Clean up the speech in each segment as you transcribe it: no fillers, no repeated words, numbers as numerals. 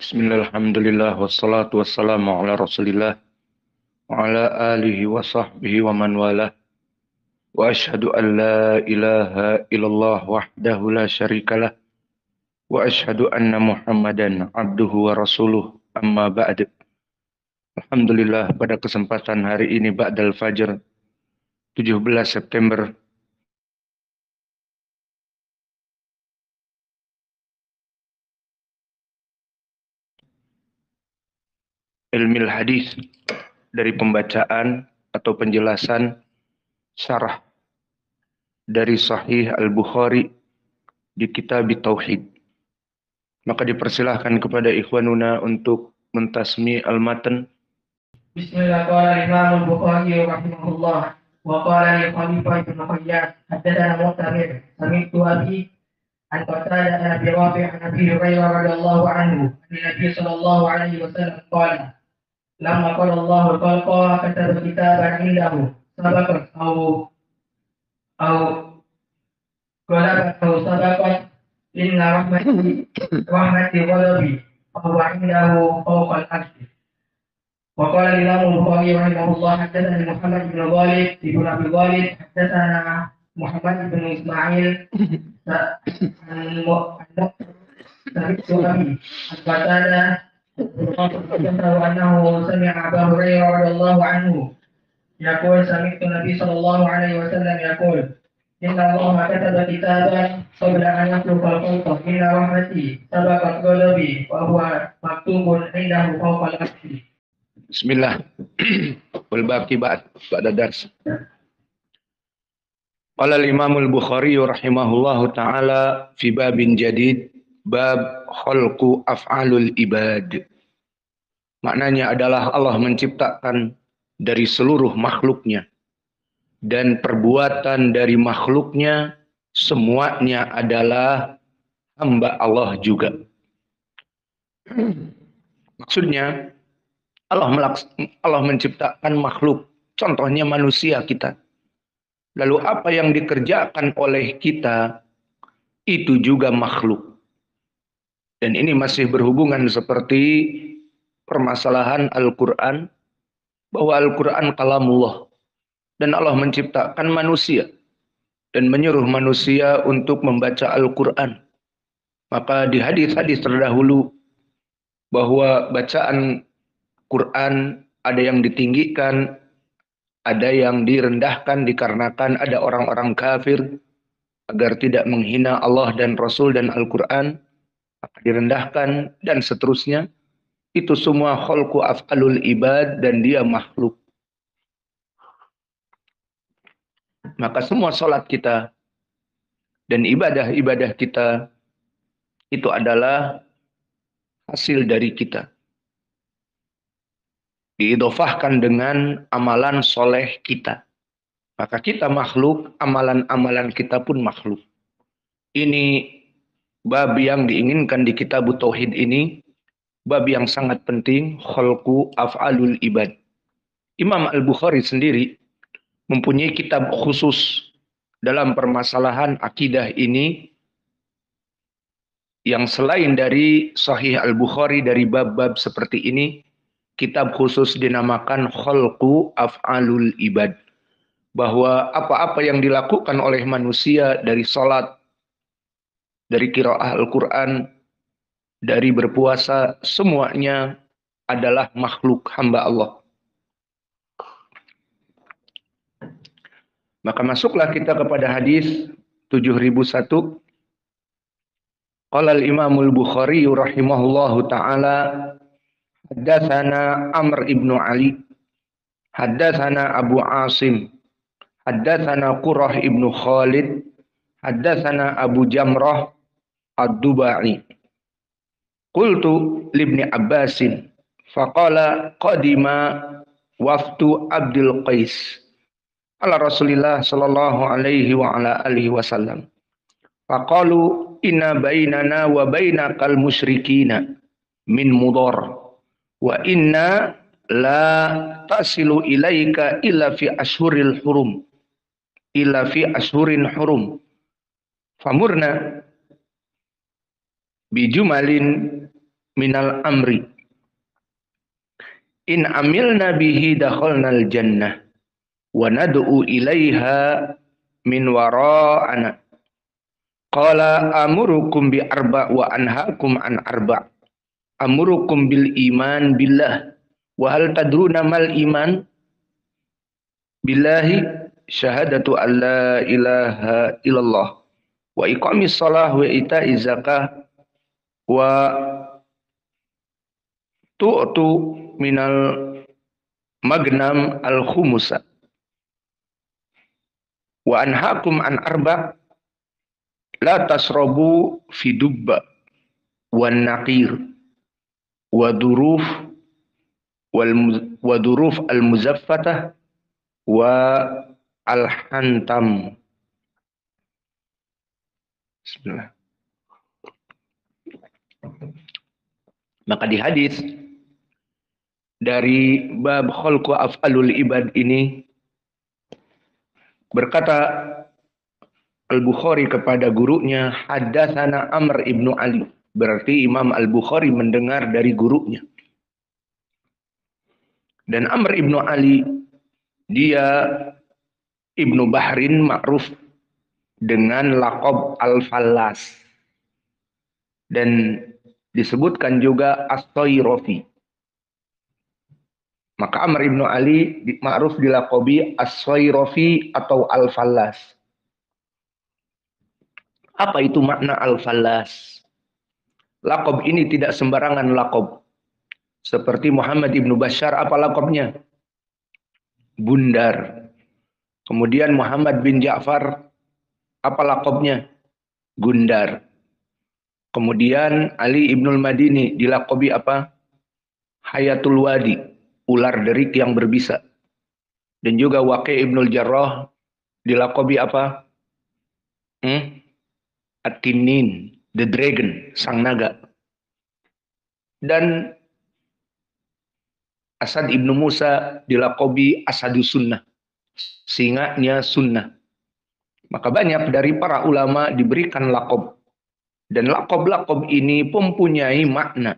Bismillah, alhamdulillah, wassalatu wassalamu ala rasulillah, wa ala alihi wa sahbihi wa man walah, wa ashhadu an la ilaha illallah wahdahu la syarikalah, wa ashhadu anna muhammadan abduhu wa rasuluh, amma ba'd. Alhamdulillah, pada kesempatan hari ini ba'dal fajr, 17 September, ilmil hadis, dari pembacaan atau penjelasan syarah dari Sahih Al-Bukhari di Kitab Tauhid. Maka dipersilahkan kepada ikhwanuna untuk mentasmi al-matan. Bismillah qala Imam Al-Bukhari rahimahullah wa qala li Khalifah ibn Qayyad haddatsana Mu'tamir sami'tu abi an qatada an Abi Rafi' an Abi Hurairah radhiyallahu anhu an Nabi sallallahu alaihi wasallam qala lamma qala Allah khalqa kataba kitaban indahu sabaqat au qala sabaqat inna rahmati ghadabi wa huwa indahu fawqa al-arsh. وقال الإمام البخاري رحمه الله حدثنا محمد بن غالب بن أبي غالب حدثنا محمد بن إسماعيل عن سمعت أبي عن قتادة أنه سمع أبا هريرة رضي الله عنه يقول سمعت النبي صلى الله عليه وسلم يقول إن الله كتب كتابا قبل أن يخلق الخلق إن رحمتي سبقت غضبي وهو مكتوب عنده فوق العرش. Bismillah. Wal baqi ba'da dars. Qala al-Imam Al-Bukhari rahimahullahu taala fi babin jadid, bab khalqu af'alul ibad. Maknanya adalah Allah menciptakan dari seluruh makhluknya, dan perbuatan dari makhluknya semuanya adalah hamba Allah juga. Maksudnya Allah menciptakan makhluk, contohnya manusia kita. Lalu apa yang dikerjakan oleh kita itu juga makhluk. Dan ini masih berhubungan seperti permasalahan Al-Quran, bahwa Al-Quran kalamullah. Dan Allah menciptakan manusia dan menyuruh manusia untuk membaca Al-Quran. Maka di hadis-hadis terdahulu bahwa bacaan Quran ada yang ditinggikan, ada yang direndahkan dikarenakan ada orang-orang kafir agar tidak menghina Allah dan Rasul dan Al-Quran, maka direndahkan dan seterusnya. Itu semua khalqu af'alul ibad dan dia makhluk. Maka semua salat kita dan ibadah-ibadah kita itu adalah hasil dari kita. Diidofahkan dengan amalan soleh kita. Maka kita makhluk, amalan-amalan kita pun makhluk. Ini bab yang diinginkan di kitab Tauhid ini, bab yang sangat penting, khalqu af'alul ibad. Imam Al-Bukhari sendiri mempunyai kitab khusus dalam permasalahan akidah ini, yang selain dari Sahih Al-Bukhari dari bab-bab seperti ini, kitab khusus dinamakan khalqu af'alul ibad. Bahwa apa-apa yang dilakukan oleh manusia dari salat, dari qiraah Al-Quran, dari berpuasa, semuanya adalah makhluk hamba Allah. Maka masuklah kita kepada hadis 7001. Qala al-Imam Al-Bukhari rahimahullahu taala haddatsana Amr ibn Ali, haddatsana Abu Asim, haddatsana Qurrah ibn Khalid, haddatsana Abu Jamrah ad-Dubai. Qultu libni Abbasin faqala qadima wafdu Abdul Qais ala Rasulillah sallallahu alaihi wa ala alihi wasallam. Faqalu inna bainana wa bainakal musyrikina min mudar wa inna la tasilu ilaika illa fi ashhuril hurum, illa fi ashhurin hurum. Famurna bijumalin minal amri. In amilna bihi dakhalnal jannah wa nad'u ilaiha min wara'ana. Qala amurukum bi arba wa anhaakum an arba. Amurukum bil iman billah. Wa hal tadruna mal iman? Billahi syahadatu an la ilaha illallah wa iqamis shalah wa ita'iz zakah wa tu'tu minal magnam al khumusa wa anhaakum an arba la tasrabu fi dubba wan naqir wa duruf wa duruf al muzaffatah wa al hantam. Bismillah. Maka di hadis dari bab khalqu af'alul ibad ini berkata Al-Bukhari kepada gurunya, haddatsana Amr ibnu Ali. Berarti Imam Al-Bukhari mendengar dari gurunya. Dan Amr ibnu Ali, dia Ibnu Bahrin ma'ruf dengan laqab Al-Fallas. Dan disebutkan juga As-Sayrafi. Maka Amr ibnu Ali ma'ruf dilaqabi As-Sayrafi atau Al-Fallas. Apa itu makna Al-Fallas? Laqab ini tidak sembarangan laqab. Seperti Muhammad ibnu Bashar, apa laqabnya? Bundar. Kemudian Muhammad bin Ja'far, apa laqabnya? Gundar. Kemudian Ali ibnul Madini dilaqabi apa? Hayatul Wadi, ular derik yang berbisa. Dan juga Waqi' ibnul Jarrah dilaqabi apa? At-Tinin, the dragon, sang naga. Dan Asad ibnu Musa dilaqabi Asadu Sunnah, singanya sunnah. Maka banyak dari para ulama diberikan laqab. Dan laqab-laqab ini mempunyai makna.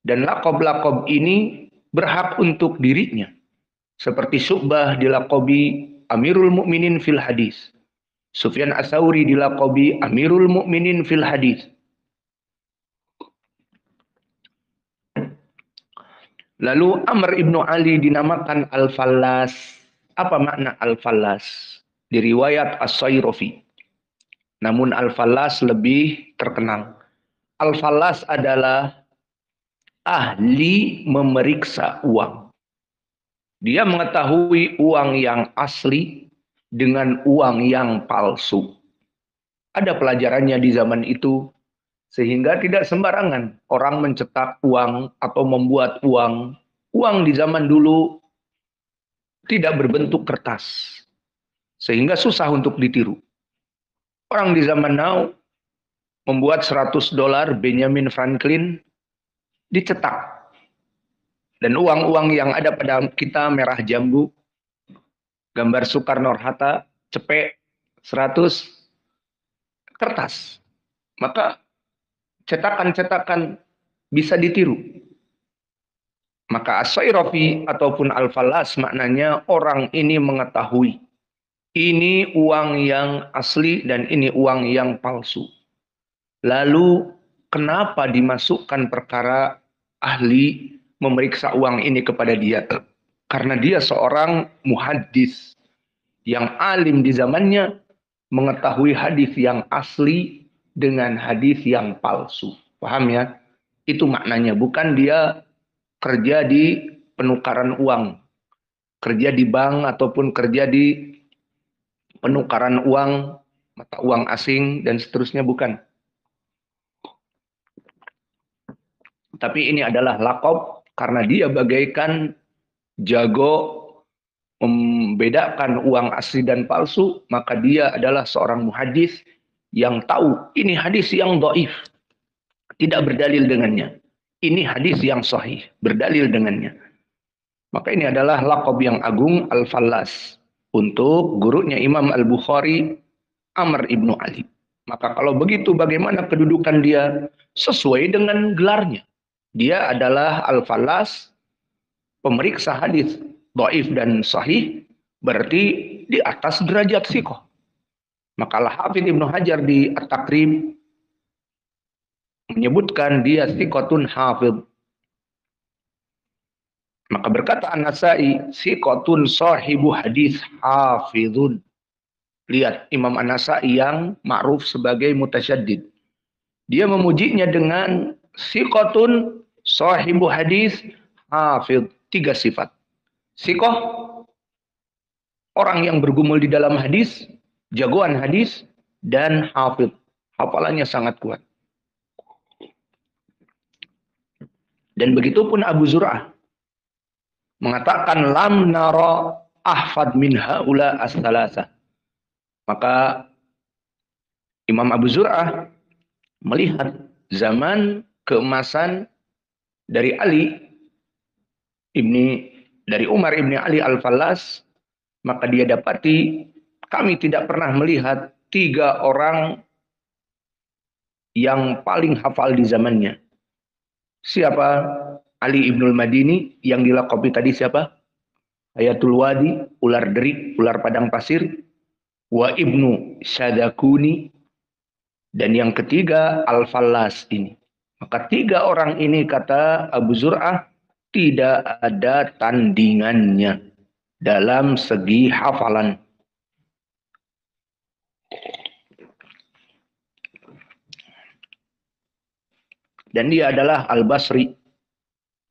Dan laqab-laqab ini berhak untuk dirinya. Seperti Syu'bah dilaqabi Amirul Mukminin fil hadis. Sufyan Ats-Tsauri dilaqabi Amirul Mukminin fil hadis. Lalu Amr ibnu Ali dinamakan Al-Fallas. Apa makna Al-Fallas? Di riwayat As-Sayrafi. Namun Al-Fallas lebih terkenal. Al-Fallas adalah ahli memeriksa uang. Dia mengetahui uang yang asli dengan uang yang palsu. Ada pelajarannya di zaman itu, sehingga tidak sembarangan orang mencetak uang atau membuat uang. Uang di zaman dulu tidak berbentuk kertas, sehingga susah untuk ditiru. Orang di zaman now membuat $100 Benjamin Franklin dicetak. Dan uang-uang yang ada pada kita merah jambu, gambar Soekarno-Hatta, cepek 100 kertas. Maka cetakan-cetakan bisa ditiru. Maka As-Sayrafi ataupun Al-Fallas maknanya orang ini mengetahui ini uang yang asli dan ini uang yang palsu. Lalu kenapa dimasukkan perkara ahli memeriksa uang ini kepada dia? Karena dia seorang muhaddis yang alim di zamannya, mengetahui hadis yang asli dengan hadis yang palsu. Paham ya? Itu maknanya. Bukan dia kerja di penukaran uang, kerja di bank ataupun kerja di penukaran uang, mata uang asing dan seterusnya, bukan. Tapi ini adalah laqab karena dia bagaikan jago membedakan uang asli dan palsu, maka dia adalah seorang muhadis yang tahu ini hadis yang dhaif, tidak berdalil dengannya. Ini hadis yang sahih, berdalil dengannya. Maka ini adalah laqab yang agung, Al-Fallas, untuk gurunya Imam Al-Bukhari, Amr ibnu Ali. Maka kalau begitu bagaimana kedudukan dia? Sesuai dengan gelarnya. Dia adalah Al-Fallas, pemeriksa hadis dhaif dan sahih, berarti di atas derajat sikoh. Maka Al-Hafidz Ibnu Hajar di At-Taqrib menyebutkan dia sikotun hafidh. Maka berkata An-Nasai, sikotun sahibu hadis hafidhun. Lihat Imam An-Nasai yang ma'ruf sebagai mutasyaddid. Dia memujinya dengan sikotun sahibu hadis hafidh. 3 sifat. Sikoh, orang yang bergumul di dalam hadis, jagoan hadis, dan hafidh. Hafalannya sangat kuat. Dan begitu pun Abu Zur'ah mengatakan lam nara ahfad min haula as-salasah. Maka Imam Abu Zur'ah melihat zaman keemasan dari dari Umar ibni Ali Al-Fallas, maka dia dapati kami tidak pernah melihat 3 orang yang paling hafal di zamannya. Siapa? Ali ibnul Madini, yang dilaqabi tadi siapa? Hayatul Wadi, ular derik, ular padang pasir. Wa ibnu Syadakuni, dan yang ketiga Al-Fallas ini. Maka 3 orang ini kata Abu Zur'ah tidak ada tandingannya dalam segi hafalan. Dan dia adalah Al-Basri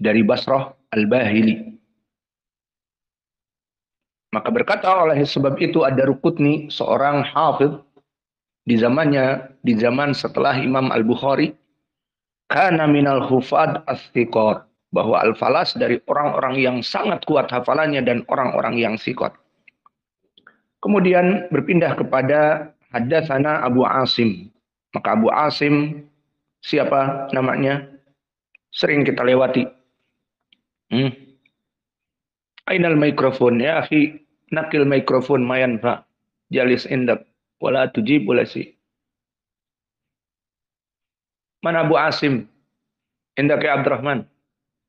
dari Basrah Al-Bahili. Maka berkata oleh sebab itu ada Rukutni, seorang hafidh di zamannya, di zaman setelah Imam Al-Bukhari, kana minal hufad as-thiqat, bahwa Al-Fallas dari orang-orang yang sangat kuat hafalannya dan orang-orang yang sikot. Kemudian berpindah kepada haddatsana Abu Asim. Maka Abu Asim siapa namanya? Sering kita lewati. Ainal mikrofon ya akhi, nakil mikrofon mayan fa. Jalis indak wala tujib wala si. Mana Abu Asim? Indak ya Abdurrahman.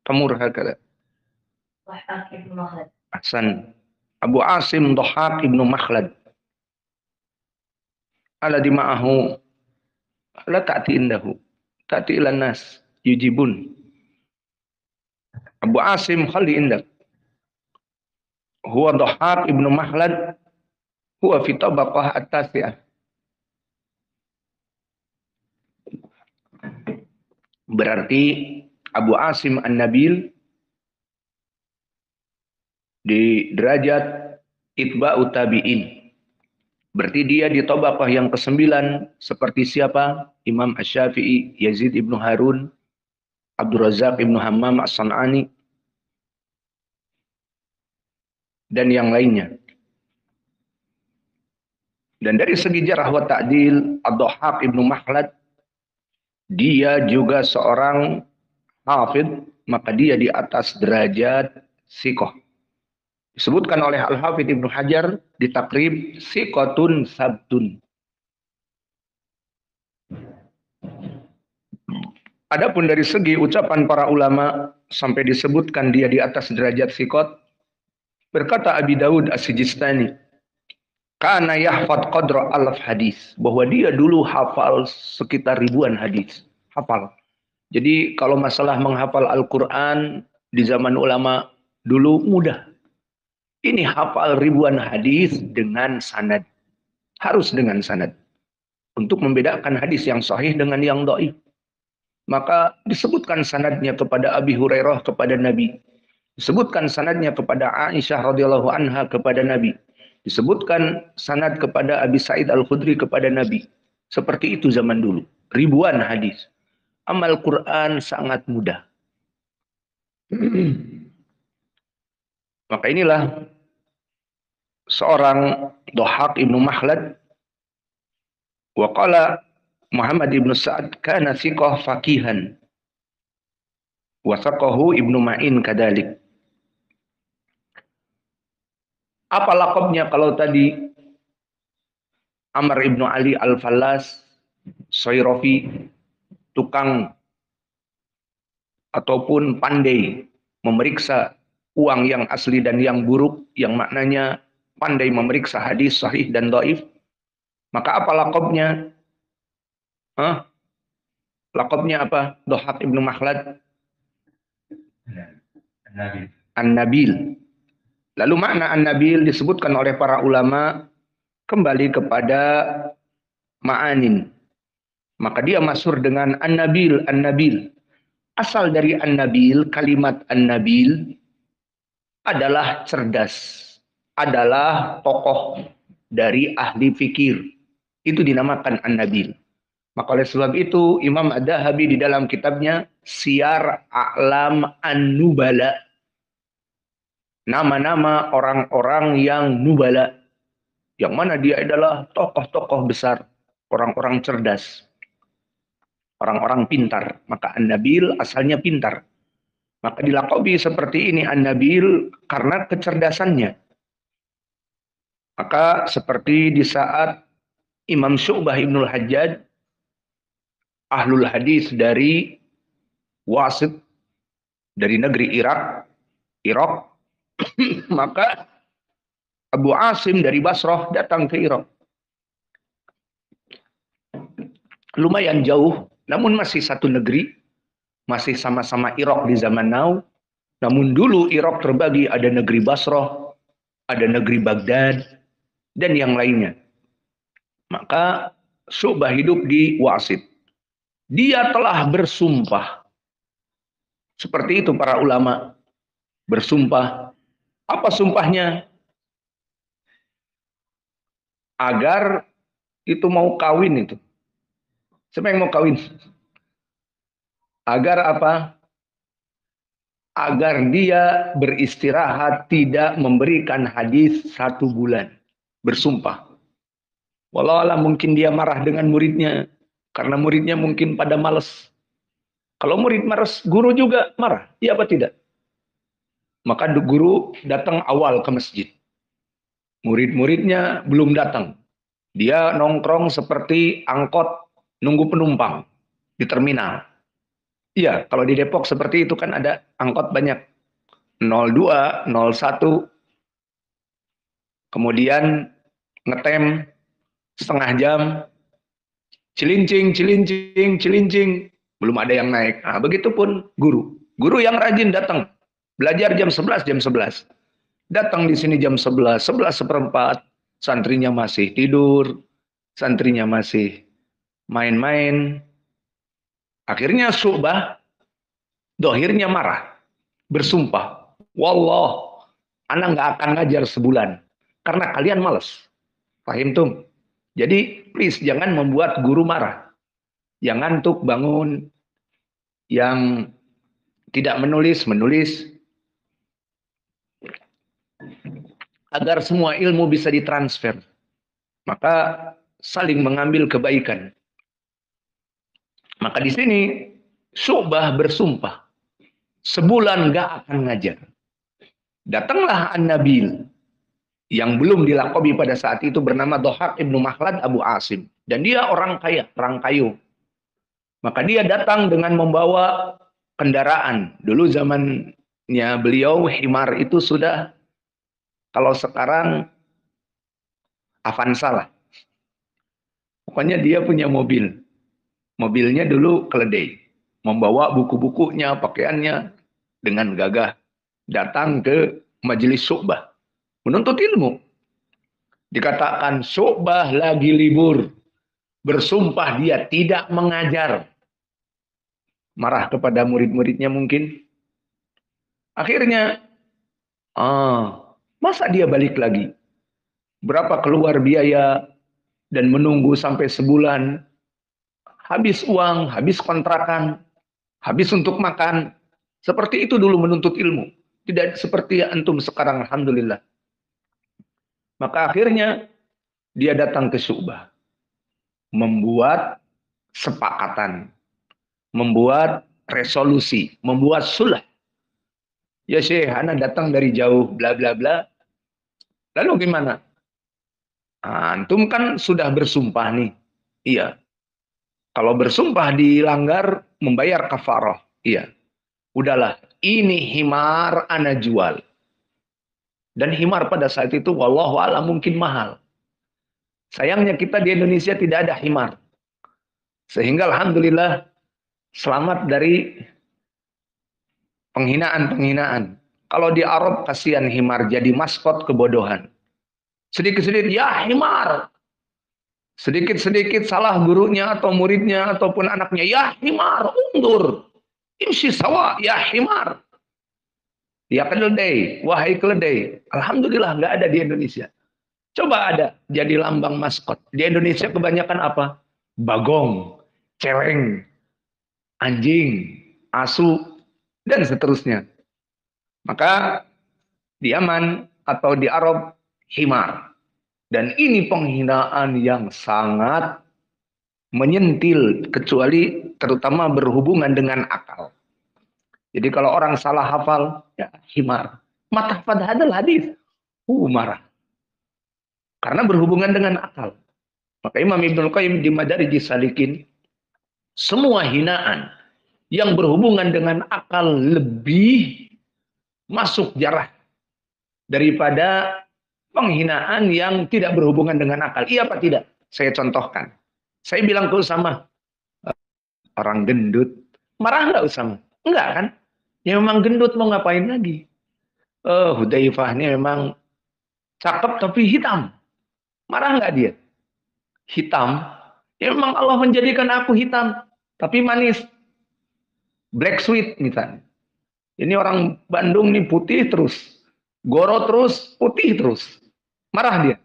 Kamur hakala. Ahsan. Abu Asim Dhahhak ibnu Makhlad. Alladhi ma'ahu la ta'ti indahu. Ta'ti ilan nas yujibun. Abu Asim khali indak. Huwa Dhahhak ibnu Makhlad. Huwa fi tabaqah at-tasi'ah. Berarti Abu Asim An-Nabil di derajat itba'ut tabi'in. Berarti dia di tabaqah yang ke-9 seperti siapa? Imam Asy-Syafi'i, Yazid ibnu Harun, Abdul Razak ibnu Hammam As-San'ani, dan yang lainnya. Dan dari segi jarh wa ta'dil, Ad-Dhahhak ibnu Makhlad, dia juga seorang hafidh, maka dia di atas derajat sikoh. Disebutkan oleh Al-Hafidz Ibnu Hajar di Taqrib, sikotun sabtun. Adapun dari segi ucapan para ulama sampai disebutkan dia di atas derajat sikot, berkata Abi Daud As-Sijistani, kana yahfad qadra alaf hadis, bahwa dia dulu hafal sekitar ribuan hadis. Hafal. Jadi kalau masalah menghafal Al-Quran di zaman ulama dulu mudah. Ini hafal ribuan hadis dengan sanad. Harus dengan sanad. Untuk membedakan hadis yang sahih dengan yang dhaif. Maka disebutkan sanadnya kepada Abi Hurairah kepada Nabi. Disebutkan sanadnya kepada Aisyah radhiyallahu anha kepada Nabi. Disebutkan sanad kepada Abi Sa'id Al-Khudri kepada Nabi. Seperti itu zaman dulu. Ribuan hadis. Amal Quran sangat mudah. Maka inilah seorang Dhahhak ibnu Makhlad. Wa qala Muhammad ibnu Sa'ad kana thiqah faqihan. Wa saqahu Ibnu Ma'in kadalik. Apa lakabnya kalau tadi Amr ibnu Ali Al-Fallas, Sayrafi, tukang ataupun pandai memeriksa uang yang asli dan yang buruk, yang maknanya pandai memeriksa hadis sahih dan dhaif, maka apa lakobnya? Hah? Lakobnya apa? Dhahak ibnu Makhlad? An-Nabil. Lalu makna An-Nabil disebutkan oleh para ulama kembali kepada ma'anin. Maka dia masyhur dengan An-Nabil, An-Nabil. Asal dari An-Nabil, kalimat An-Nabil adalah cerdas, adalah tokoh dari ahli fikir. Itu dinamakan An-Nabil. Maka oleh sebab itu Imam Ad-Dahabi di dalam kitabnya Siyar A'lam An-Nubala, nama-nama orang-orang yang nubala, yang mana dia adalah tokoh-tokoh besar, orang-orang cerdas, orang-orang pintar. Maka An-Nabil asalnya pintar. Maka dilakobi seperti ini An-Nabil karena kecerdasannya. Maka seperti di saat Imam Syu'bah Ibnul Hajjaj, ahlul hadis dari Wasit, dari negeri Irak, maka Abu Asim dari Basrah datang ke Irak. Lumayan jauh, namun masih satu negeri, masih sama-sama Irak di zaman now. Namun dulu Irak terbagi, ada negeri Basrah, ada negeri Baghdad, dan yang lainnya. Maka Syu'bah hidup di Wasit. Dia telah bersumpah. Seperti itu para ulama bersumpah. Apa sumpahnya? Agar itu mau kawin itu. Siapa yang mau kawin? Agar apa? Agar dia beristirahat, tidak memberikan hadis 1 bulan. Bersumpah. Walau alam mungkin dia marah dengan muridnya. Karena muridnya mungkin pada malas. Kalau murid malas, guru juga marah. Iya apa tidak? Maka guru datang awal ke masjid. Murid-muridnya belum datang. Dia nongkrong seperti angkot nunggu penumpang di terminal. Iya, kalau di Depok seperti itu kan ada angkot banyak. 02, 01, kemudian ngetem setengah jam, cilincing, cilincing, cilincing, belum ada yang naik. Nah, begitupun guru. Guru yang rajin datang. Belajar jam 11, jam 11. Datang di sini jam 11, 11 seperempat. Santrinya masih tidur. Santrinya masih main-main. Akhirnya Syu'bah, dohirnya marah. Bersumpah. Wallah, anak nggak akan ngajar sebulan. Karena kalian males. Paham tuh? Jadi please jangan membuat guru marah. Yang ngantuk bangun, yang tidak menulis, menulis. Agar semua ilmu bisa ditransfer. Maka saling mengambil kebaikan. Maka di sini Syu'bah bersumpah. Sebulan nggak akan ngajar. Datanglah An-Nabil. Yang belum dilakobi pada saat itu bernama Dhahak ibnu Makhlad Abu Asim. Dan dia orang kaya, orang kayu. Maka dia datang dengan membawa kendaraan. Dulu zamannya beliau, himar itu sudah, kalau sekarang Avanza lah. Pokoknya dia punya mobil. Mobilnya dulu keledai. Membawa buku-bukunya, pakaiannya dengan gagah. Datang ke majelis Syu'bah. Menuntut ilmu. Dikatakan Syu'bah lagi libur. Bersumpah dia tidak mengajar. Marah kepada murid-muridnya mungkin. Akhirnya, masa dia balik lagi? Berapa keluar biaya dan menunggu sampai sebulan. Habis uang, habis kontrakan, habis untuk makan. Seperti itu dulu menuntut ilmu. Tidak seperti antum sekarang, alhamdulillah. Maka akhirnya dia datang ke Syu'bah. Membuat sepakatan. Membuat resolusi. Membuat sulh. Ya Syekh, anak datang dari jauh, bla bla bla. Lalu gimana? Antum kan sudah bersumpah nih. Iya. Kalau bersumpah dilanggar, membayar kafarah. Iya. Udahlah, ini himar ana jual. Dan himar pada saat itu wallahu a'lam mungkin mahal. Sayangnya kita di Indonesia tidak ada himar. Sehingga alhamdulillah selamat dari penghinaan-penghinaan. Kalau di Arab kasihan himar jadi maskot kebodohan. Sedikit-sedikit ya himar. Sedikit-sedikit salah gurunya atau muridnya ataupun anaknya ya himar, undur. Imsi sawa ya himar. Ya keledai, wahai keledai. Alhamdulillah nggak ada di Indonesia. Coba ada jadi lambang maskot. Di Indonesia kebanyakan apa? Bagong, celeng, anjing, asu, dan seterusnya. Maka di Yaman atau di Arab himar. Dan ini penghinaan yang sangat menyentil kecuali terutama berhubungan dengan akal. Jadi kalau orang salah hafal, ya himar. Mata pada hadal hadis. Marah. Karena berhubungan dengan akal. Maka Imam Ibnul Qayyim di Madarijis Salikin, semua hinaan yang berhubungan dengan akal lebih masuk jarah daripada penghinaan yang tidak berhubungan dengan akal. Iya apa tidak? Saya contohkan. Saya bilang ke Usama, orang gendut. Marah nggak Usama? Enggak kan? Ya memang gendut, mau ngapain lagi? Hudzaifah ini memang cakep tapi hitam. Marah nggak dia? Hitam. Ya memang Allah menjadikan aku hitam. Tapi manis. Black sweet misalnya. Ini orang Bandung nih putih terus. Goro terus, putih terus. Marah dia?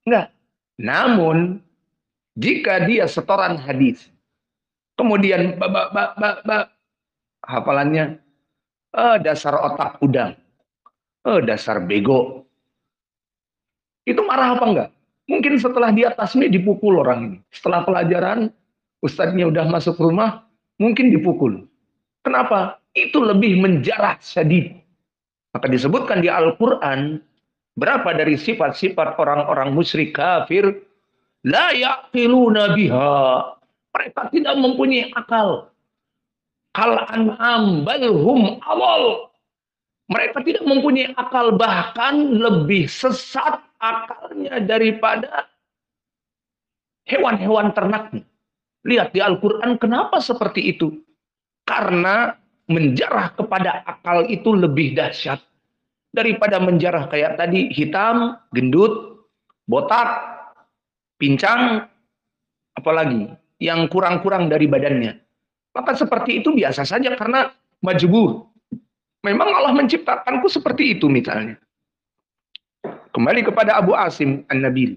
Enggak. Namun, jika dia setoran hadis, kemudian hafalannya, dasar otak udang, dasar bego. Itu marah apa enggak? Mungkin setelah dia tasmi dipukul orang ini. Setelah pelajaran, ustadznya udah masuk rumah, mungkin dipukul. Kenapa? Itu lebih menjarah syadid. Maka disebutkan di Al-Quran, berapa dari sifat-sifat orang-orang musyrik kafir, la yaqiluna biha. Mereka tidak mempunyai akal. Kal an'am balhum awal. Mereka tidak mempunyai akal, bahkan lebih sesat akalnya daripada hewan-hewan ternaknya. Lihat di Al-Quran kenapa seperti itu? Karena menjarah kepada akal itu lebih dahsyat daripada menjarah kayak tadi hitam, gendut, botak, pincang, apalagi yang kurang-kurang dari badannya. Maka seperti itu biasa saja karena majbur. Memang Allah menciptakanku seperti itu misalnya. Kembali kepada Abu Asim An-Nabil.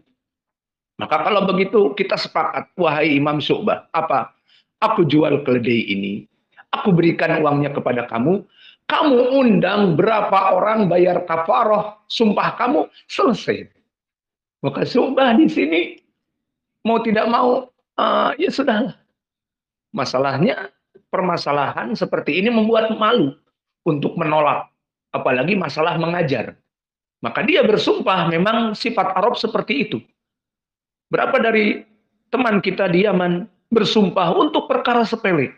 Maka kalau begitu kita sepakat, wahai Imam Syu'bah, apa? Aku jual keledai ini, aku berikan uangnya kepada kamu, kamu undang berapa orang bayar kafaroh, sumpah kamu, selesai. Maka Syu'bah di sini, mau tidak mau, ya sudahlah. Masalahnya, permasalahan seperti ini membuat malu untuk menolak. Apalagi masalah mengajar. Maka dia bersumpah memang sifat Arab seperti itu. Berapa dari teman kita di Yaman bersumpah untuk perkara sepele.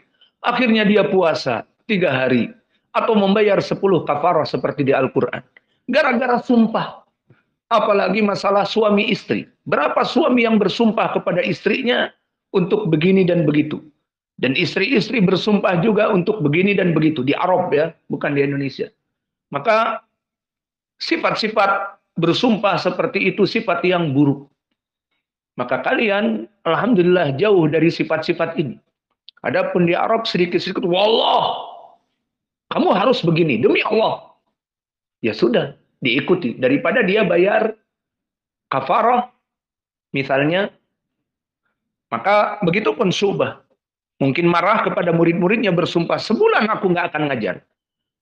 Akhirnya dia puasa 3 hari. Atau membayar 10 kafarah seperti di Al-Quran. Gara-gara sumpah. Apalagi masalah suami istri. Berapa suami yang bersumpah kepada istrinya untuk begini dan begitu. Dan istri-istri bersumpah juga untuk begini dan begitu. Di Arab ya, bukan di Indonesia. Maka sifat-sifat bersumpah seperti itu sifat yang buruk. Maka kalian alhamdulillah jauh dari sifat-sifat ini. Adapun di Arab sedikit-sedikit, wallah, kamu harus begini demi Allah. Ya sudah, diikuti daripada dia bayar kafarah misalnya. Maka begitupun Syu'bah. Mungkin marah kepada murid-muridnya bersumpah, sebulan aku nggak akan ngajar.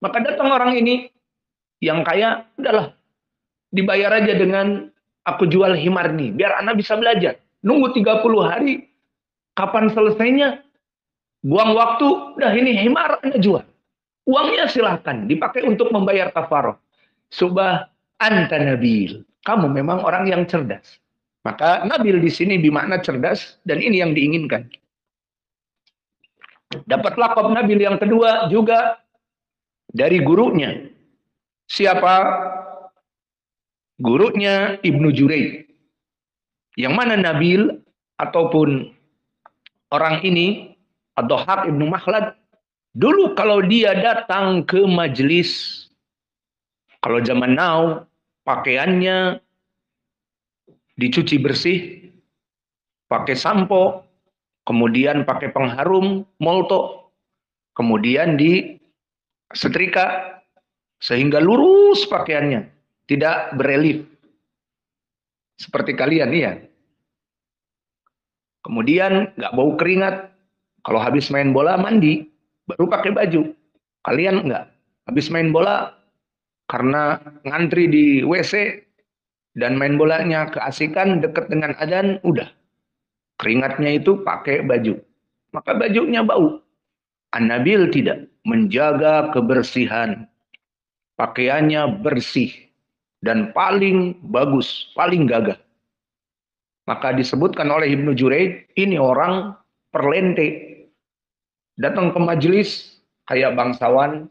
Maka datang orang ini yang kaya, udahlah, dibayar aja dengan aku jual himar nih, biar anak bisa belajar. Nunggu 30 hari, kapan selesainya? Buang waktu, udah ini himar anak jual. Uangnya silahkan, dipakai untuk membayar kafarah. Subah anta nabil. Kamu memang orang yang cerdas. Maka nabil di sini bermakna cerdas, dan ini yang diinginkan. Dapat lakop nabil yang kedua juga dari gurunya. Siapa? Gurunya Ibnu Juraij. Yang mana Nabil ataupun orang ini, Ad-Dhahhak Ibnu Makhlad, dulu kalau dia datang ke majelis, kalau zaman now, pakaiannya dicuci bersih, pakai sampo, kemudian pakai pengharum, molto, kemudian disetrika, sehingga lurus pakaiannya, tidak berelief. Seperti kalian, iya. Kemudian nggak bau keringat. Kalau habis main bola mandi, baru pakai baju. Kalian nggak. Habis main bola, karena ngantri di WC, dan main bolanya keasikan dekat dengan adzan, udah. Keringatnya itu pakai baju. Maka bajunya bau. An-Nabil tidak. Menjaga kebersihan. Pakaiannya bersih. Dan paling bagus, paling gagah. Maka disebutkan oleh Ibnu Juraij, ini orang perlente. Datang ke majelis, kayak bangsawan,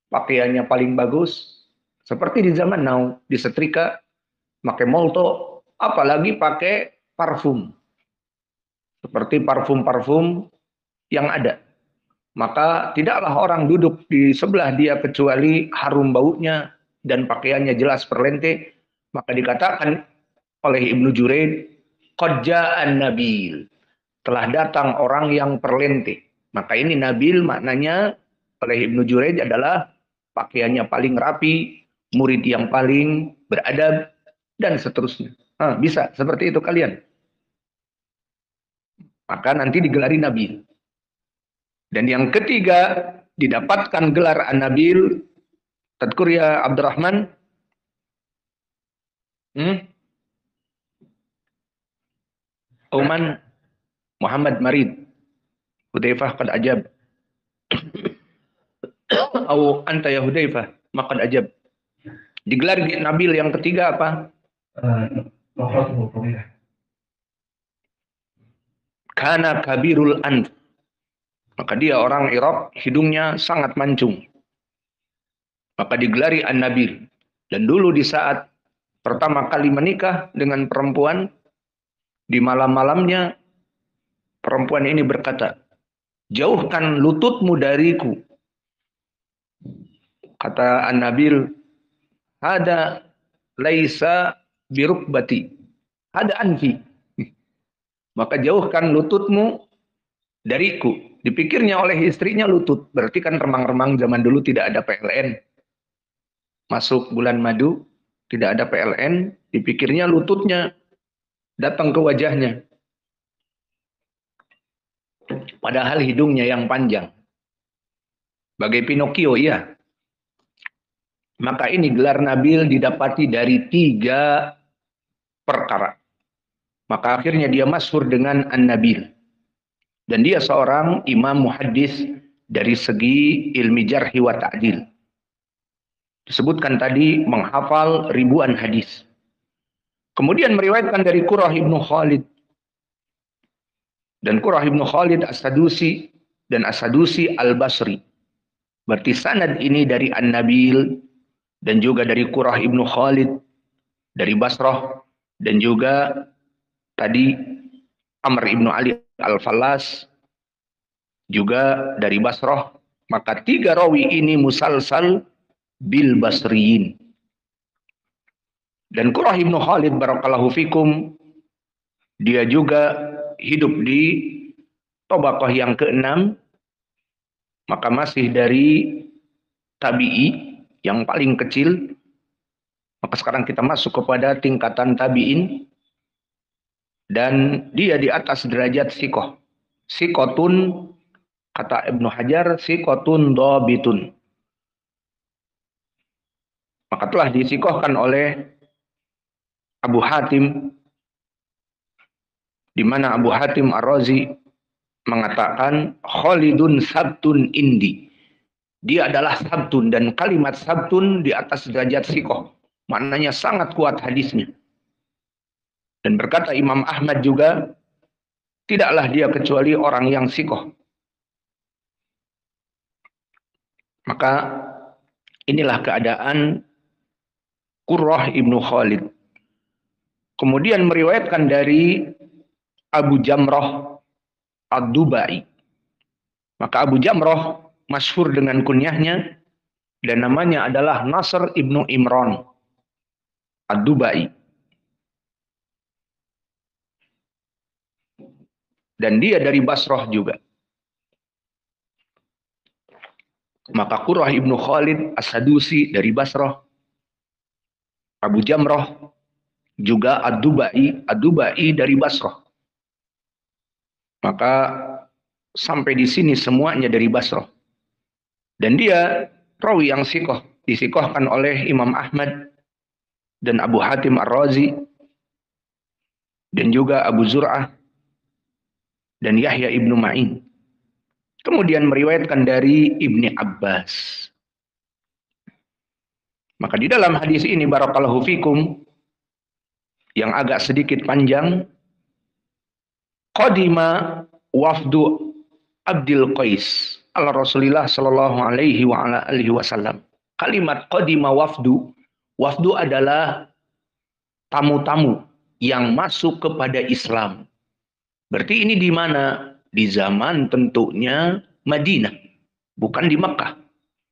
pakaiannya paling bagus. Seperti di zaman now, disetrika, pakai molto, apalagi pakai parfum. Seperti parfum-parfum yang ada. Maka tidaklah orang duduk di sebelah dia kecuali harum baunya dan pakaiannya jelas perlente. Maka dikatakan oleh Ibnu Juraij, qad ja'an nabil, telah datang orang yang perlente. Maka ini nabil maknanya oleh Ibnu Juraij adalah pakaiannya paling rapi, murid yang paling beradab, dan seterusnya. Bisa seperti itu kalian. Maka nanti digelari nabil. Dan yang ketiga, didapatkan gelar an-nabil. Tadkur ya Abdurrahman. Uman Muhammad Marid. Hudzaifah qad ajab. Au anta ya Hudzaifah maqad ajab. Digelar nabil yang ketiga apa? Kana kabirul anf. Maka dia orang Irak, hidungnya sangat mancung. Maka digelari an-nabil. Dan dulu di saat pertama kali menikah dengan perempuan, di malam-malamnya perempuan ini berkata, jauhkan lututmu dariku. Kata an-nabil, hada laisa birukbati, hada anfi. Maka jauhkan lututmu dariku. Dipikirnya oleh istrinya lutut. Berarti kan remang-remang zaman dulu tidak ada PLN. Masuk bulan madu, tidak ada PLN. Dipikirnya lututnya datang ke wajahnya. Padahal hidungnya yang panjang. Bagai Pinocchio, iya. Maka ini gelar nabil didapati dari 3 perkara. Maka akhirnya dia masyhur dengan an-nabil. Dan dia seorang imam muhaddis dari segi ilmi jarhi wa ta'dil. Disebutkan tadi menghafal ribuan hadis. Kemudian meriwayatkan dari Qurrah ibnu Khalid. Dan Qurrah ibnu Khalid As-Sadusi dan As-Sadusi Al-Basri. Berarti sanad ini dari An-Nabil dan juga dari Qurrah ibnu Khalid dari Basrah dan juga tadi Amr ibnu Ali Al-Fallas juga dari Basrah. Maka 3 rawi ini musalsal bil Basriyin. Dan Qurrah ibnu Khalid barakallahu fikum, dia juga hidup di Tabaqah yang ke-6, maka masih dari tabi'i yang paling kecil. Maka sekarang kita masuk kepada tingkatan tabi'in, dan dia di atas derajat sikoh. Sikotun, kata Ibnu Hajar, sikotun dobitun. Maka telah disikohkan oleh Abu Hatim, di mana Abu Hatim Ar-Razi mengatakan Khalidun sabtun indi. Dia adalah sabtun, dan kalimat sabtun di atas derajat sikoh. Maknanya sangat kuat hadisnya. Dan berkata Imam Ahmad juga, tidaklah dia kecuali orang yang sikoh. Maka Inilah keadaan Qurrah ibnu Khalid. Kemudian meriwayatkan dari Abu Jamrah Ad-Dubai. Maka Abu Jamrah masyhur dengan kunyahnya dan namanya adalah Nasr ibnu Imran Ad-Dubai. Dan dia dari Basrah juga. Maka Qurrah ibnu Khalid As-Sadusi dari Basrah. Abu Jamrah juga Ad-Dubai. Ad-Dubai dari Basrah. Maka sampai di sini semuanya dari Basrah. Dan dia rawi yang sikoh. Disikohkan oleh Imam Ahmad dan Abu Hatim Ar-Razi. Dan juga Abu Zur'ah. Dan Yahya ibnu Ma'in. Kemudian meriwayatkan dari Ibni Abbas. Maka di dalam hadis ini barakallahu fikum yang agak sedikit panjang, qadima wafdu Abdul Qais ala Rasulillah sallallahu alaihi wa ala alihi wasallam. Kalimat qadima wafdu, wafdu adalah tamu-tamu yang masuk kepada Islam. Berarti ini di mana? Di zaman tentunya Madinah, bukan di Makkah.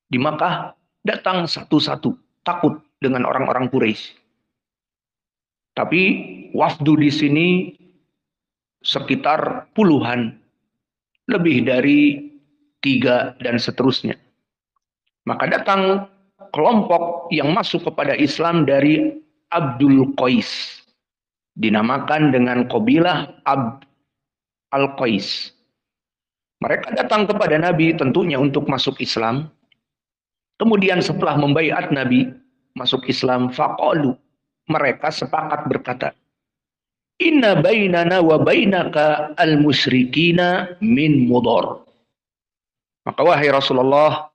Di Makkah datang satu-satu, takut dengan orang-orang Quraisy. Tapi wafdu di sini sekitar puluhan, lebih dari 3 dan seterusnya. Maka datang kelompok yang masuk kepada Islam dari Abdul Qais. Dinamakan dengan kabilah Abd al-Qais. Mereka datang kepada Nabi tentunya untuk masuk Islam. Kemudian setelah membaiat Nabi masuk Islam, faqalu, mereka sepakat berkata, inna bainana wa bainaka al-musyrikina min mudor. Maka wahai Rasulullah,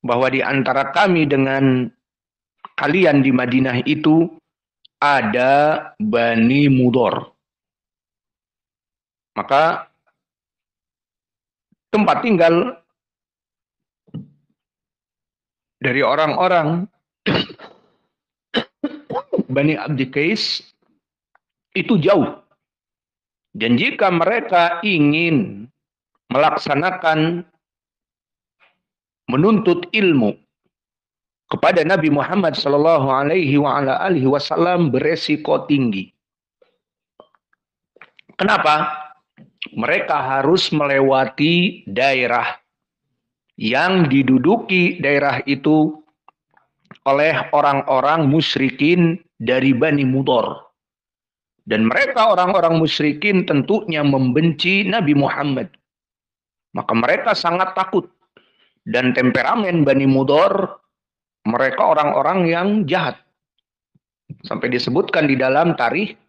bahwa di antara kami dengan kalian di Madinah itu ada Bani Mudor. Maka tempat tinggal dari orang-orang Bani Abdi Qais itu jauh. Dan jika mereka ingin melaksanakan menuntut ilmu kepada Nabi Muhammad sallallahu alaihi wasallam beresiko tinggi. Kenapa? Mereka harus melewati daerah yang diduduki daerah itu oleh orang-orang musyrikin dari Bani Mudor. Dan mereka orang-orang musyrikin tentunya membenci Nabi Muhammad. Maka mereka sangat takut. Dan temperamen Bani Mudor, mereka orang-orang yang jahat. Sampai disebutkan di dalam tarikh,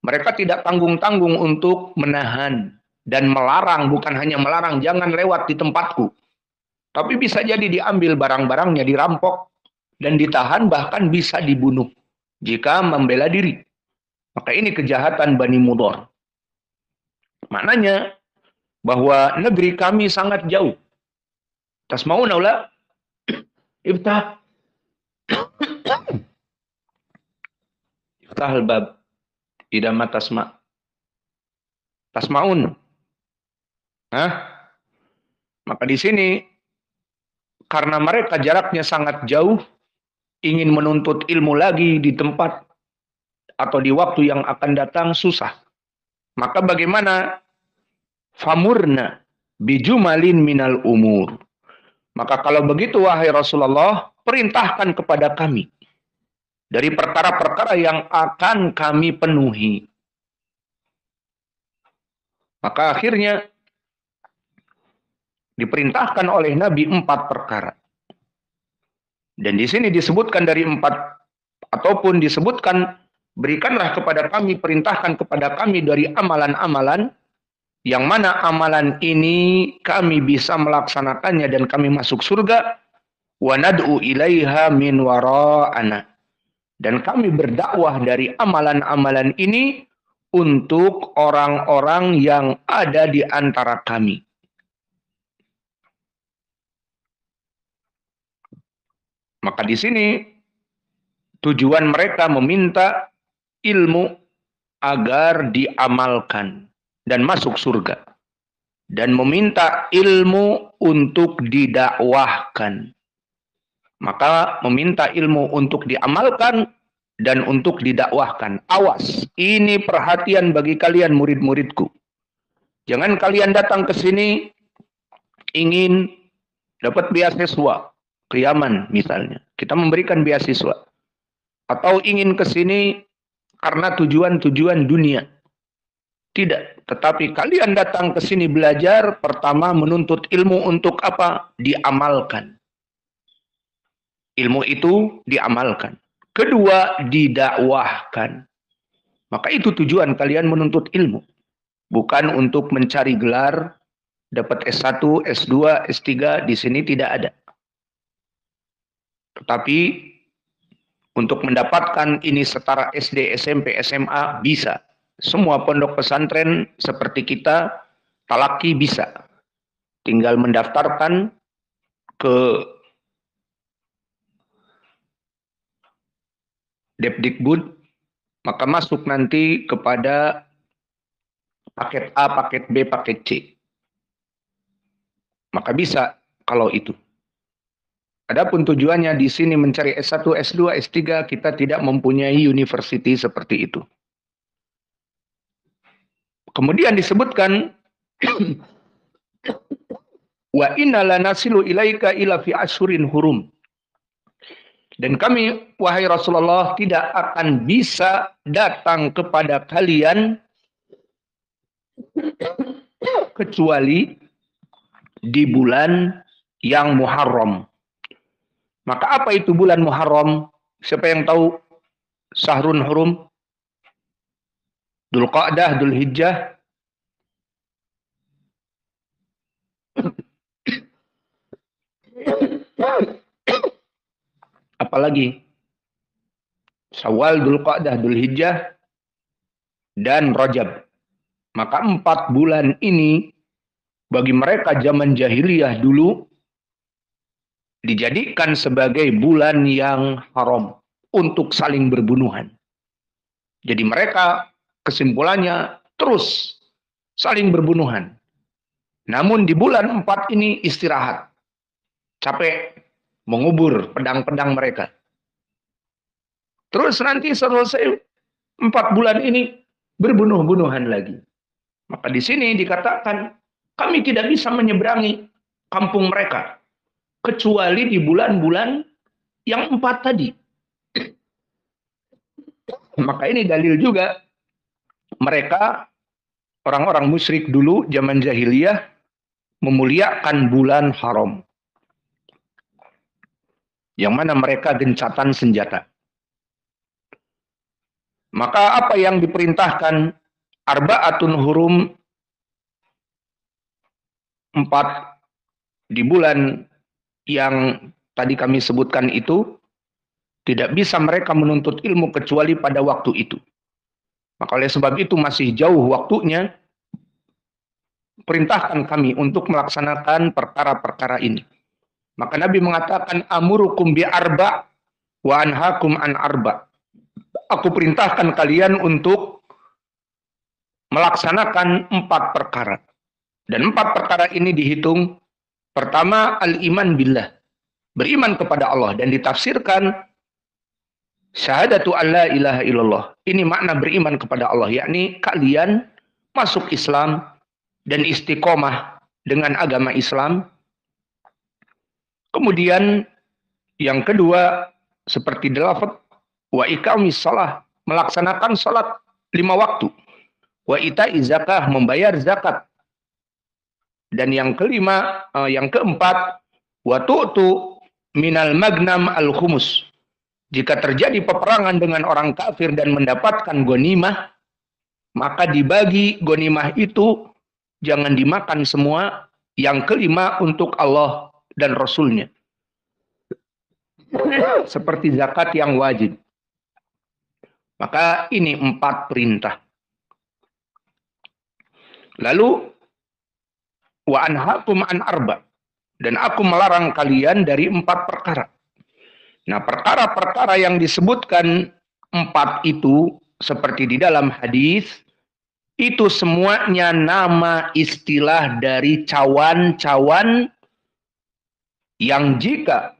mereka tidak tanggung-tanggung untuk menahan dan melarang, bukan hanya melarang, jangan lewat di tempatku. Tapi bisa jadi diambil barang-barangnya, dirampok, dan ditahan, bahkan bisa dibunuh jika membela diri. Maka ini kejahatan Bani Mudor. Maknanya bahwa negeri kami sangat jauh. Tasma'una ula iftah al-bab idama tasma' tasma'un. Maka di sini karena mereka jaraknya sangat jauh, ingin menuntut ilmu lagi di tempat atau di waktu yang akan datang susah. Maka bagaimana? Famurna bijumalin minal umur. Maka kalau begitu wahai Rasulullah, perintahkan kepada kami dari perkara-perkara yang akan kami penuhi. Maka akhirnya diperintahkan oleh Nabi 4 perkara. Dan di sini disebutkan dari 4, ataupun disebutkan berikanlah kepada kami, perintahkan kepada kami dari amalan-amalan, yang mana amalan ini kami bisa melaksanakannya dan kami masuk surga. Wa nad'u ilaiha min wara'ana. Dan kami berdakwah dari amalan-amalan ini untuk orang-orang yang ada di antara kami. Maka di sini tujuan mereka meminta ilmu agar diamalkan dan masuk surga. Dan meminta ilmu untuk didakwahkan. Maka meminta ilmu untuk diamalkan dan untuk didakwahkan. Awas, ini perhatian bagi kalian murid-muridku. Jangan kalian datang ke sini ingin dapat beasiswa ke Yaman misalnya. Kita memberikan beasiswa. Atau ingin ke sini karena tujuan-tujuan dunia. Tidak, tetapi kalian datang ke sini belajar, pertama menuntut ilmu untuk apa? Diamalkan. Ilmu itu diamalkan. Kedua, didakwahkan. Maka itu tujuan kalian menuntut ilmu. Bukan untuk mencari gelar, dapat S1, S2, S3, di sini tidak ada. Tetapi untuk mendapatkan ini setara SD, SMP, SMA bisa. Semua pondok pesantren seperti kita, talaki bisa. Tinggal mendaftarkan ke Depdikbud, maka masuk nanti kepada paket A, paket B, paket C. Maka bisa kalau itu. Adapun tujuannya di sini mencari S1, S2, S3, kita tidak mempunyai university seperti itu. Kemudian disebutkan wa inna lanasilu ilaika ila fi asyurin hurum. Dan kami wahai Rasulullah tidak akan bisa datang kepada kalian kecuali di bulan yang Muharram. Maka apa itu bulan Muharram? Siapa yang tahu? Syahrun Hurum, Dzulqa'dah, Dzulhijjah. Apalagi Syawal, Dzulqa'dah, Dzulhijjah, dan Rajab. Maka 4 bulan ini bagi mereka zaman jahiliyah dulu dijadikan sebagai bulan yang haram untuk saling berbunuhan. Jadi mereka kesimpulannya terus saling berbunuhan. Namun di bulan 4 ini istirahat. Capek mengubur pedang-pedang mereka. Terus nanti selesai 4 bulan ini berbunuh-bunuhan lagi. Maka di sini dikatakan kami tidak bisa menyeberangi kampung mereka kecuali di bulan-bulan yang 4 tadi. Maka ini dalil juga mereka orang-orang musyrik dulu zaman jahiliyah memuliakan bulan haram. Yang mana mereka gencatan senjata. Maka apa yang diperintahkan arba'atun hurum 4 di bulan yang tadi kami sebutkan itu, tidak bisa mereka menuntut ilmu kecuali pada waktu itu. Maka oleh sebab itu masih jauh waktunya, perintahkan kami untuk melaksanakan perkara-perkara ini. Maka Nabi mengatakan, amurukum bi arba wa anhakum an arba. Aku perintahkan kalian untuk melaksanakan 4 perkara. Dan 4 perkara ini dihitung. Pertama, al-iman billah. Beriman kepada Allah. Dan ditafsirkan, syahadatu an la ilaha illallah. Ini makna beriman kepada Allah. Yakni kalian masuk Islam dan istiqomah dengan agama Islam. Kemudian yang kedua, seperti dilafaz, wa iqamis shalah, melaksanakan salat 5 waktu. Wa ita'iz zakah, membayar zakat. Dan yang kelima, yang keempat, wa tu'tu minal magnam al-khumus. Jika terjadi peperangan dengan orang kafir dan mendapatkan ghanimah, maka dibagi ghanimah itu, jangan dimakan semua. Yang kelima untuk Allah dan Rasulnya. Seperti zakat yang wajib. Maka ini 4 perintah. Lalu wa anhakum an arba, dan aku melarang kalian dari 4 perkara. Nah, perkara-perkara yang disebutkan 4 itu seperti di dalam hadis itu semuanya nama istilah dari cawan-cawan yang jika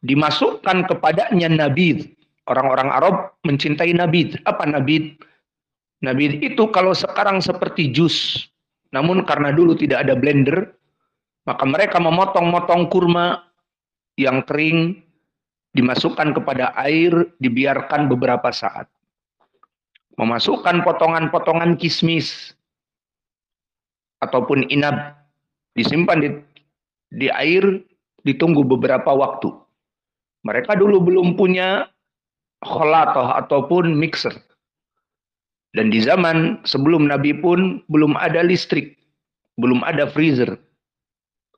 dimasukkan kepadanya nabid. Orang-orang Arab mencintai nabid. Apa nabid? Nabid itu kalau sekarang seperti jus. Namun karena dulu tidak ada blender, maka mereka memotong-motong kurma yang kering, dimasukkan kepada air, dibiarkan beberapa saat. Memasukkan potongan-potongan kismis ataupun inab, disimpan di air, ditunggu beberapa waktu. Mereka dulu belum punya kholatoh ataupun mixer. Dan di zaman sebelum Nabi pun belum ada listrik, belum ada freezer.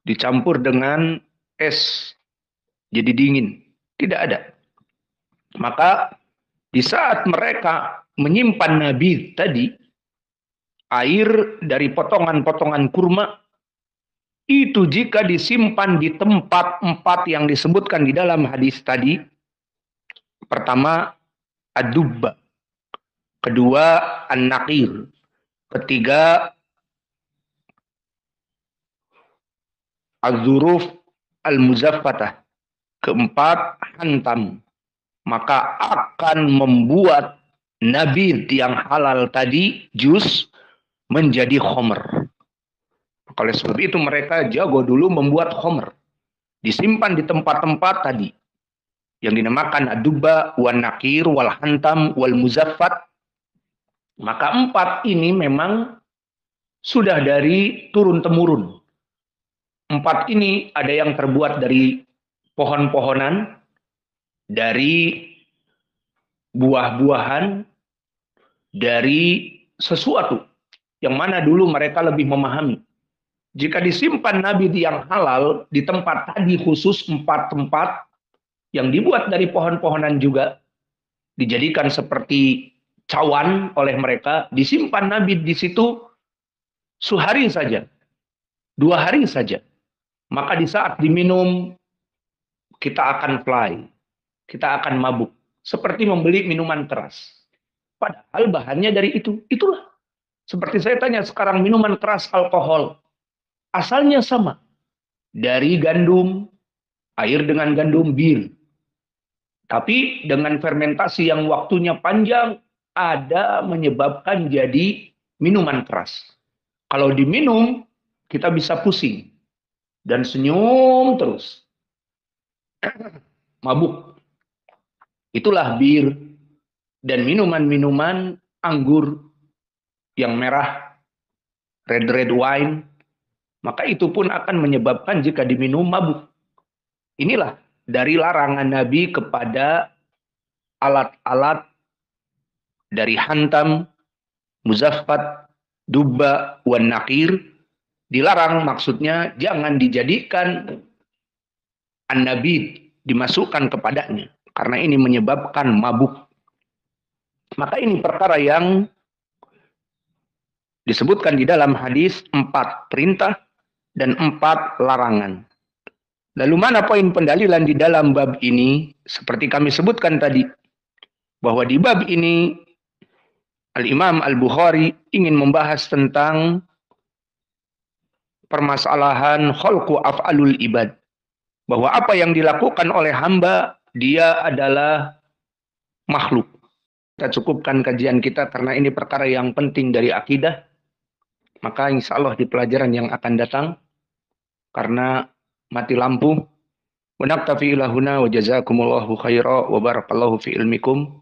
Dicampur dengan es, jadi dingin. Tidak ada. Maka di saat mereka menyimpan Nabi tadi, air dari potongan-potongan kurma, itu jika disimpan di tempat 4 yang disebutkan di dalam hadis tadi, pertama, ad-dubba. Kedua, an-naqir. Ketiga, az-zuruf al-muzaffatah. Keempat, hantam. Maka akan membuat nabid yang halal tadi, jus, menjadi khomer. Oleh sebab itu mereka jago dulu membuat khomer. Disimpan di tempat-tempat tadi. Yang dinamakan ad-dubba, wan naqir, wal hantam, wal muzaffat. Maka 4 ini memang sudah dari turun-temurun. 4 ini ada yang terbuat dari pohon-pohonan, dari buah-buahan, dari sesuatu yang mana dulu mereka lebih memahami. Jika disimpan nabid yang halal di tempat tadi khusus 4 tempat yang dibuat dari pohon-pohonan juga, dijadikan seperti cawan oleh mereka, disimpan nabid di situ sehari saja, 2 hari saja. Maka di saat diminum, kita akan fly, kita akan mabuk. Seperti membeli minuman keras. Padahal bahannya dari itu. Itulah. Seperti saya tanya sekarang, minuman keras alkohol. Asalnya sama. Dari gandum, air dengan gandum, bir. Tapi dengan fermentasi yang waktunya panjang, ada menyebabkan jadi minuman keras. Kalau diminum, kita bisa pusing. Dan senyum terus. Mabuk. Itulah bir dan minuman-minuman anggur yang merah, red wine. Maka itu pun akan menyebabkan jika diminum mabuk. Inilah dari larangan Nabi kepada alat-alat dari hantam, muzaffat, dubba, wan naqir. Dilarang maksudnya jangan dijadikan an-nabid, dimasukkan kepadanya. Karena ini menyebabkan mabuk. Maka ini perkara yang disebutkan di dalam hadis 4 perintah dan 4 larangan. Lalu mana poin pendalilan di dalam bab ini? Seperti kami sebutkan tadi, bahwa di bab ini Al-Imam Al-Bukhari ingin membahas tentang permasalahan khalqu af'alul ibad. Bahwa apa yang dilakukan oleh hamba, dia adalah makhluk. Kita cukupkan kajian kita karena ini perkara yang penting dari akidah. Maka insya Allah di pelajaran yang akan datang, karena mati lampu, wa naktafi ilahuna wa jazakumullahu khaira wa barakallahu fi ilmikum.